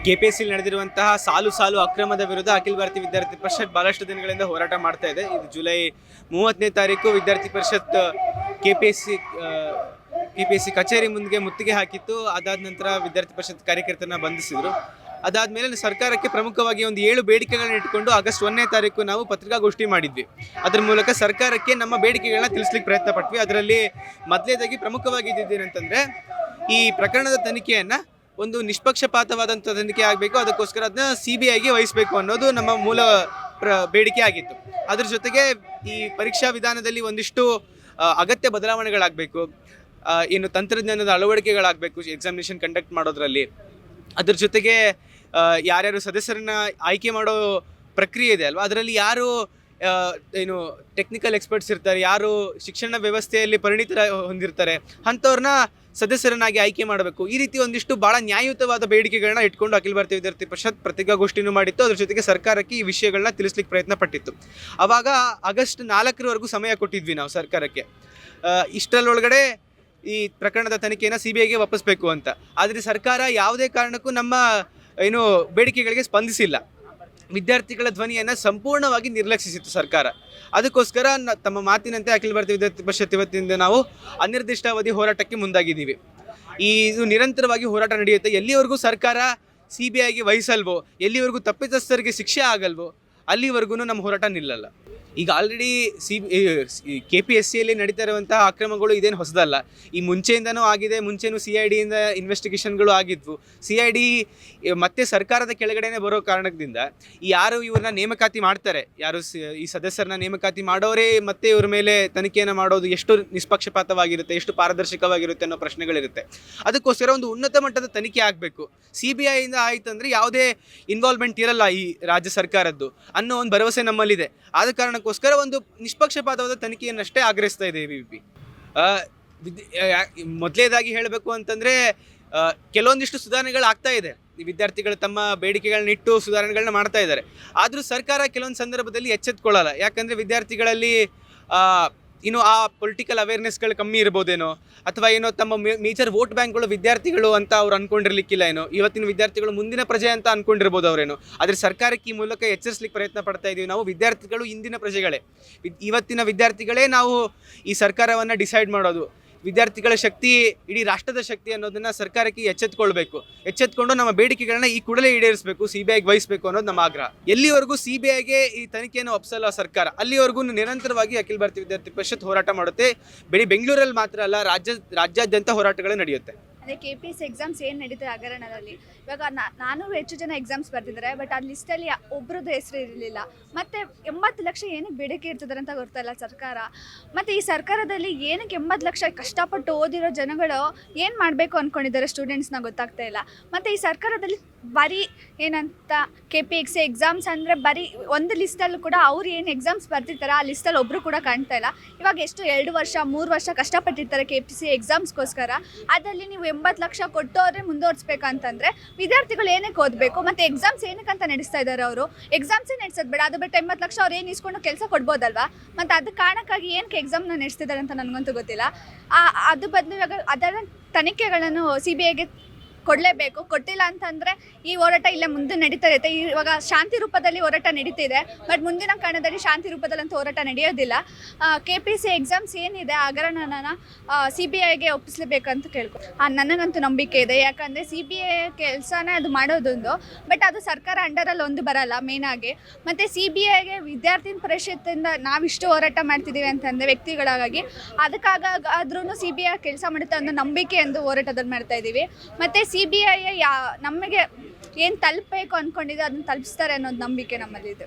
KPSC ನಡೆದಿರುವಂತಹ ಸಾಲು ಅಕ್ರಮದ ವಿರುದ್ಧ ಅಖಿಲ ಭಾರತೀಯ ವಿದ್ಯಾರ್ಥಿ ಪರಿಷತ್ ಬಹಳಷ್ಟು ದಿನಗಳಿಂದ ಹೋರಾಟ ಮಾಡ್ತಾ ಇದೆ. ಇದು ಜುಲೈ 30ನೇ ತಾರೀಕು ವಿದ್ಯಾರ್ಥಿ ಪರಿಷತ್ ಕೆಪಿಎಸ್ಸಿ ಕಚೇರಿ ಮುಂದೆ ಮುತ್ತಿಗೆ ಹಾಕಿತ್ತು. ಅದಾದ ನಂತರ ವಿದ್ಯಾರ್ಥಿ ಪರಿಷತ್ ಕಾರ್ಯಕರ್ತರನ್ನ ಬಂಧಿಸಿದ್ರು. ಅದಾದಮೇಲೆ ಸರ್ಕಾರಕ್ಕೆ ಪ್ರಮುಖವಾಗಿ ಒಂದು 7 ಬೇಡಿಕೆಗಳನ್ನ ಇಟ್ಕೊಂಡು ಆಗಸ್ಟ್ 1ನೇ ತಾರೀಕು ನಾವು ಪತ್ರಿಕಾಗೋಷ್ಠಿ ಮಾಡಿದ್ವಿ. ಅದರ ಮೂಲಕ ಸರ್ಕಾರಕ್ಕೆ ನಮ್ಮ ಬೇಡಿಕೆಗಳನ್ನ ತಿಳಿಸ್ಲಿಕ್ಕೆ ಪ್ರಯತ್ನ ಪಟ್ವಿ. ಅದರಲ್ಲಿ ಮೊದಲನೇದಾಗಿ ಪ್ರಮುಖವಾಗಿ ಇದ್ದಿದ್ದೇನೆಂತಂದರೆ, ಈ ಪ್ರಕರಣದ ತನಿಖೆಯನ್ನು ಒಂದು ನಿಷ್ಪಕ್ಷಪಾತವಾದಂಥ ತನಿಖೆ ಆಗಬೇಕು, ಅದಕ್ಕೋಸ್ಕರ ಅದನ್ನ CBIಗೆ ವಹಿಸಬೇಕು ಅನ್ನೋದು ನಮ್ಮ ಮೂಲ ಬೇಡಿಕೆ ಆಗಿತ್ತು. ಅದ್ರ ಜೊತೆಗೆ ಈ ಪರೀಕ್ಷಾ ವಿಧಾನದಲ್ಲಿ ಒಂದಿಷ್ಟು ಅಗತ್ಯ ಬದಲಾವಣೆಗಳಾಗಬೇಕು, ಏನು ತಂತ್ರಜ್ಞಾನದ ಅಳವಡಿಕೆಗಳಾಗಬೇಕು ಎಕ್ಸಾಮಿನೇಷನ್ ಕಂಡಕ್ಟ್ ಮಾಡೋದ್ರಲ್ಲಿ. ಅದ್ರ ಜೊತೆಗೆ ಯಾರ್ಯಾರು ಸದಸ್ಯರನ್ನ ಆಯ್ಕೆ ಮಾಡೋ ಪ್ರಕ್ರಿಯೆ ಇದೆ ಅಲ್ವಾ, ಅದರಲ್ಲಿ ಯಾರು ಏನು ಟೆಕ್ನಿಕಲ್ ಎಕ್ಸ್ಪರ್ಟ್ಸ್ ಇರ್ತಾರೆ, ಯಾರು ಶಿಕ್ಷಣ ವ್ಯವಸ್ಥೆಯಲ್ಲಿ ಪರಿಣಿತರ ಹೊಂದಿರ್ತಾರೆ, ಅಂಥವ್ರನ್ನ ಸದಸ್ಯರನ್ನಾಗಿ ಆಯ್ಕೆ ಮಾಡಬೇಕು. ಈ ರೀತಿ ಒಂದಿಷ್ಟು ಭಾಳ ನ್ಯಾಯಯುತವಾದ ಬೇಡಿಕೆಗಳನ್ನ ಇಟ್ಕೊಂಡು ಅಖಿಲ ಭಾರತೀಯ ವಿದ್ಯಾರ್ಥಿ ಪರಿಷತ್ ಪತ್ರಿಕಾಗೋಷ್ಠಿನೂ ಮಾಡಿತ್ತು. ಅದ್ರ ಜೊತೆಗೆ ಸರ್ಕಾರಕ್ಕೆ ಈ ವಿಷಯಗಳನ್ನ ತಿಳಿಸ್ಲಿಕ್ಕೆ ಪ್ರಯತ್ನ ಪಟ್ಟಿತ್ತು. ಆವಾಗ ಆಗಸ್ಟ್ 4ರವರೆಗೂ ಸಮಯ ಕೊಟ್ಟಿದ್ವಿ ನಾವು ಸರ್ಕಾರಕ್ಕೆ, ಇಷ್ಟರೊಳಗಡೆ ಈ ಪ್ರಕರಣದ ತನಿಖೆಯನ್ನು CBIಗೆ ವಾಪಸ್ಬೇಕು ಅಂತ. ಆದರೆ ಸರ್ಕಾರ ಯಾವುದೇ ಕಾರಣಕ್ಕೂ ನಮ್ಮ ಏನು ಬೇಡಿಕೆಗಳಿಗೆ ಸ್ಪಂದಿಸಿಲ್ಲ. ವಿದ್ಯಾರ್ಥಿಗಳ ಧ್ವನಿಯನ್ನು ಸಂಪೂರ್ಣವಾಗಿ ನಿರ್ಲಕ್ಷಿಸಿತ್ತು ಸರ್ಕಾರ. ಅದಕ್ಕೋಸ್ಕರ ತಮ್ಮ ಮಾತಿನಂತೆ ಅಖಿಲ ಭಾರತೀಯ ವಿದ್ಯಾರ್ಥಿ ಪರಿಷತ್ ಇವತ್ತಿನಿಂದ ನಾವು ಅನಿರ್ದಿಷ್ಟಾವಧಿ ಹೋರಾಟಕ್ಕೆ ಮುಂದಾಗಿದ್ದೀವಿ. ಇದು ನಿರಂತರವಾಗಿ ಹೋರಾಟ ನಡೆಯುತ್ತೆ. ಎಲ್ಲಿವರೆಗೂ ಸರ್ಕಾರ CBIಗೆ ವಹಿಸಲ್ವೋ, ಎಲ್ಲಿವರೆಗೂ ತಪ್ಪಿತಸ್ಥರಿಗೆ ಶಿಕ್ಷೆ ಆಗಲ್ವೋ, ಅಲ್ಲಿವರೆಗೂ ನಮ್ಮ ಹೋರಾಟ ನಿಲ್ಲಲ್ಲ. ಈಗ ಆಲ್ರೆಡಿ KPSCಯಲ್ಲಿ ನಡೀತಾ ಇರುವಂತಹ ಅಕ್ರಮಗಳು ಇದೇನು ಹೊಸದಲ್ಲ, ಈ ಮುಂಚೆಯಿಂದನೂ ಆಗಿದೆ. ಮುಂಚೆನೂ CIDಯಿಂದ ಇನ್ವೆಸ್ಟಿಗೇಷನ್ಗಳು ಆಗಿದ್ವು. CID ಮತ್ತೆ ಸರ್ಕಾರದ ಕೆಳಗಡೆನೆ ಬರೋ ಕಾರಣದಿಂದ ಯಾರು ಇವ್ರನ್ನ ನೇಮಕಾತಿ ಮಾಡ್ತಾರೆ, ಯಾರು ಈ ಸದಸ್ಯರನ್ನ ನೇಮಕಾತಿ ಮಾಡೋರೇ ಮತ್ತೆ ಇವ್ರ ಮೇಲೆ ತನಿಖೆಯನ್ನು ಮಾಡೋದು ಎಷ್ಟು ನಿಷ್ಪಕ್ಷಪಾತವಾಗಿರುತ್ತೆ, ಎಷ್ಟು ಪಾರದರ್ಶಕವಾಗಿರುತ್ತೆ ಅನ್ನೋ ಪ್ರಶ್ನೆಗಳಿರುತ್ತೆ. ಅದಕ್ಕೋಸ್ಕರ ಒಂದು ಉನ್ನತ ಮಟ್ಟದ ತನಿಖೆ ಆಗಬೇಕು. CBIಯಿಂದ ಆಯ್ತಂದ್ರೆ ಯಾವುದೇ ಇನ್ವಾಲ್ವ್ಮೆಂಟ್ ಇರಲ್ಲ ಈ ರಾಜ್ಯ ಸರ್ಕಾರದ್ದು ಅನ್ನೋ ಒಂದು ಭರವಸೆ ನಮ್ಮಲ್ಲಿದೆ. ಆದ ಕಾರಣಕ್ಕೋಸ್ಕರ ಒಂದು ನಿಷ್ಪಕ್ಷಪಾತವಾದ ತನಿಖೆಯನ್ನಷ್ಟೇ ಆಗ್ರಹಿಸ್ತಾ ಇದ್ದೀವಿ. ಮೊದಲೇದಾಗಿ ಹೇಳಬೇಕು ಅಂತಂದರೆ, ಕೆಲವೊಂದಿಷ್ಟು ಸುಧಾರಣೆಗಳಾಗ್ತಾ ಇದೆ. ಈ ವಿದ್ಯಾರ್ಥಿಗಳು ತಮ್ಮ ಬೇಡಿಕೆಗಳನ್ನ ಇಟ್ಟು ಸುಧಾರಣೆಗಳನ್ನ ಮಾಡ್ತಾ ಇದ್ದಾರೆ. ಆದರೂ ಸರ್ಕಾರ ಕೆಲವೊಂದು ಸಂದರ್ಭದಲ್ಲಿ ಎಚ್ಚೆತ್ಕೊಳ್ಳಲ್ಲ. ಯಾಕಂದರೆ ವಿದ್ಯಾರ್ಥಿಗಳಲ್ಲಿ ಇನ್ನು ಆ ಪೊಲಿಟಿಕಲ್ ಅವೇರ್ನೆಸ್ಗಳು ಕಮ್ಮಿ ಇರ್ಬೋದೇನೋ, ಅಥವಾ ಏನೋ ತಮ್ಮ ಮೇಜರ್ ವೋಟ್ ಬ್ಯಾಂಕ್ಗಳು ವಿದ್ಯಾರ್ಥಿಗಳು ಅಂತ ಅವ್ರು ಅಂದ್ಕೊಂಡಿರ್ಲಿಕ್ಕಿಲ್ಲ ಏನೋ. ಇವತ್ತಿನ ವಿದ್ಯಾರ್ಥಿಗಳು ಮುಂದಿನ ಪ್ರಜೆ ಅಂತ ಅಂದ್ಕೊಂಡಿರ್ಬೋದು ಅವರೇನೋ. ಆದರೆ ಸರ್ಕಾರಕ್ಕೆ ಈ ಮೂಲಕ ಎಚ್ಚರಿಸಲಿಕ್ಕೆ ಪ್ರಯತ್ನ ಪಡ್ತಾ ಇದ್ದೀವಿ. ನಾವು ವಿದ್ಯಾರ್ಥಿಗಳು ಇಂದಿನ ಪ್ರಜೆಗಳೇ, ಇವತ್ತಿನ ವಿದ್ಯಾರ್ಥಿಗಳೇ ನಾವು ಈ ಸರ್ಕಾರವನ್ನು ಡಿಸೈಡ್ ಮಾಡೋದು. ವಿದ್ಯಾರ್ಥಿಗಳ ಶಕ್ತಿ ಇಡೀ ರಾಷ್ಟ್ರದ ಶಕ್ತಿ ಅನ್ನೋದನ್ನು ಸರ್ಕಾರಕ್ಕೆ ಎಚ್ಚೆತ್ಕೊಳ್ಬೇಕು. ಎಚ್ಚೆತ್ಕೊಂಡು ನಮ್ಮ ಬೇಡಿಕೆಗಳನ್ನ ಈ ಕೂಡಲೇ ಈಡೇರಿಸಬೇಕು, CBIಗೆ ವಹಿಸಬೇಕು ಅನ್ನೋದು ನಮ್ಮ ಆಗ್ರಹ. ಎಲ್ಲಿವರೆಗೂ CBIಗೆ ಈ ತನಿಖೆಯನ್ನು ಒಪ್ಪಿಸಲ್ಲ ಸರ್ಕಾರ, ಅಲ್ಲಿವರೆಗೂ ನಿರಂತರವಾಗಿ ಅಖಿಲ ಭಾರತೀಯ ವಿದ್ಯಾರ್ಥಿ ಪರಿಷತ್ ಹೋರಾಟ ಮಾಡುತ್ತೆ. ಬರೀ ಬೆಂಗಳೂರಲ್ಲಿ ಮಾತ್ರ ಅಲ್ಲ, ರಾಜ್ಯಾದ್ಯಂತ ಹೋರಾಟಗಳು ನಡೆಯುತ್ತೆ. ಅದೇ KPSC ಎಕ್ಸಾಮ್ಸ್ ಏನು ನಡೀತದೆ ಹಗರಣದಲ್ಲಿ, ಇವಾಗ ನಾನು ಹೆಚ್ಚು ಜನ ಎಕ್ಸಾಮ್ಸ್ ಬರ್ತಿದ್ದಾರೆ. ಬಟ್ ಆ ಲಿಸ್ಟಲ್ಲಿ ಒಬ್ರದ್ದು ಹೆಸರು ಇರಲಿಲ್ಲ. ಮತ್ತು 80 ಲಕ್ಷ ಏನಕ್ಕೆ ಬೇಡಿಕೆ ಇರ್ತಿದ್ದಾರೆ ಅಂತ ಗೊತ್ತಿಲ್ಲ ಸರ್ಕಾರ. ಮತ್ತು ಈ ಸರ್ಕಾರದಲ್ಲಿ ಏನಕ್ಕೆ 80 ಲಕ್ಷ ಕಷ್ಟಪಟ್ಟು ಓದಿರೋ ಜನಗಳು ಏನು ಮಾಡಬೇಕು ಅಂದ್ಕೊಂಡಿದ್ದಾರೆ ಸ್ಟೂಡೆಂಟ್ಸ್ನ ಗೊತ್ತಾಗ್ತಾ ಇಲ್ಲ. ಮತ್ತು ಈ ಸರ್ಕಾರದಲ್ಲಿ ಬರೀ ಏನಂತ KPSC ಎಕ್ಸಾಮ್ಸ್ ಅಂದರೆ ಬರೀ ಒಂದು ಲಿಸ್ಟಲ್ಲೂ ಕೂಡ ಅವ್ರು ಏನು ಎಕ್ಸಾಮ್ಸ್ ಬರ್ತಿರ್ತಾರೆ ಆ ಲಿಸ್ಟಲ್ಲಿ ಒಬ್ಬರು ಕೂಡ ಕಾಣ್ತಾ ಇಲ್ಲ. ಇವಾಗ ಎಷ್ಟು 2 ವರ್ಷ 3 ವರ್ಷ ಕಷ್ಟಪಟ್ಟಿರ್ತಾರೆ KPSC ಎಕ್ಸಾಮ್ಸ್ಗೋಸ್ಕರ. ಅದರಲ್ಲಿ ನೀವು 80 ಲಕ್ಷ ಕೊಟ್ಟೋದ್ರೆ ಮುಂದುವರಿಸ್ಬೇಕಂತಂದರೆ ವಿದ್ಯಾರ್ಥಿಗಳು ಏನಕ್ಕೆ ಓದಬೇಕು? ಮತ್ತು ಎಕ್ಸಾಮ್ಸ್ ಏನಕ್ಕಂತ ನಡೆಸ್ತಾ ಇದ್ದಾರೆ ಅವರು? ಎಕ್ಸಾಮ್ಸೇ ನಡೆಸೋದು ಬೇಡ, ಅದು ಬಿಟ್ಟು 80 ಲಕ್ಷ ಅವ್ರು ಏನು ಇಸ್ಕೊಂಡು ಕೆಲಸ ಕೊಡ್ಬೋದಲ್ವಾ? ಮತ್ತು ಅದು ಕಾರಣಕ್ಕಾಗಿ ಏನಕ್ಕೆ ಎಕ್ಸಾಮ್ನ ನಡೆಸ್ತಿದ್ದಾರೆ ಅಂತ ನನಗಂತೂ ಗೊತ್ತಿಲ್ಲ. ಅದು ಬದಲು ಇವಾಗ ಅದರ ತನಿಖೆಗಳನ್ನು CBIಗೆ ಕೊಡಲೇಬೇಕು. ಕೊಟ್ಟಿಲ್ಲ ಅಂತಂದರೆ ಈ ಹೋರಾಟ ಇಲ್ಲೇ ಮುಂದೆ ನಡೀತಾ ಇರುತ್ತೆ. ಇವಾಗ ಶಾಂತಿ ರೂಪದಲ್ಲಿ ಹೋರಾಟ ನಡೀತಿದೆ, ಬಟ್ ಮುಂದಿನ ಕಾರಣದಲ್ಲಿ ಶಾಂತಿ ರೂಪದಲ್ಲಂತೂ ಹೋರಾಟ ನಡೆಯೋದಿಲ್ಲ. KPSC ಎಕ್ಸಾಮ್ಸ್ ಏನಿದೆ ಹಗರಣನ CBIಗೆ ಒಪ್ಪಿಸಲೇಬೇಕಂತ ನನಗಂತೂ ನಂಬಿಕೆ ಇದೆ. ಯಾಕಂದರೆ CBI ಕೆಲಸನೇ ಅದು ಮಾಡೋದೊಂದು, ಬಟ್ ಅದು ಸರ್ಕಾರ ಅಂಡರಲ್ಲಿ ಒಂದು ಬರಲ್ಲ ಮೇನಾಗಿ. ಮತ್ತು CBIಗೆ ವಿದ್ಯಾರ್ಥಿ ಪರಿಷತ್ತಿಂದ ನಾವಿಷ್ಟು ಹೋರಾಟ ಮಾಡ್ತಿದ್ದೀವಿ ಅಂತಂದರೆ ವ್ಯಕ್ತಿಗಳಾಗಿ, ಅದಕ್ಕಾಗಾದ್ರೂ CBI ಕೆಲಸ ಮಾಡುತ್ತೆ ಅನ್ನೋ ನಂಬಿಕೆ ಎಂದು ಹೋರಾಟದಲ್ಲಿ ಮಾಡ್ತಾ ಇದ್ದೀವಿ. ಮತ್ತು CBI ನಮಗೆ ಏನು ತಲುಪಬೇಕು ಅಂದ್ಕೊಂಡಿದೆ ಅದನ್ನು ತಲುಪಿಸ್ತಾರೆ ಅನ್ನೋದು ನಂಬಿಕೆ ನಮ್ಮಲ್ಲಿದೆ.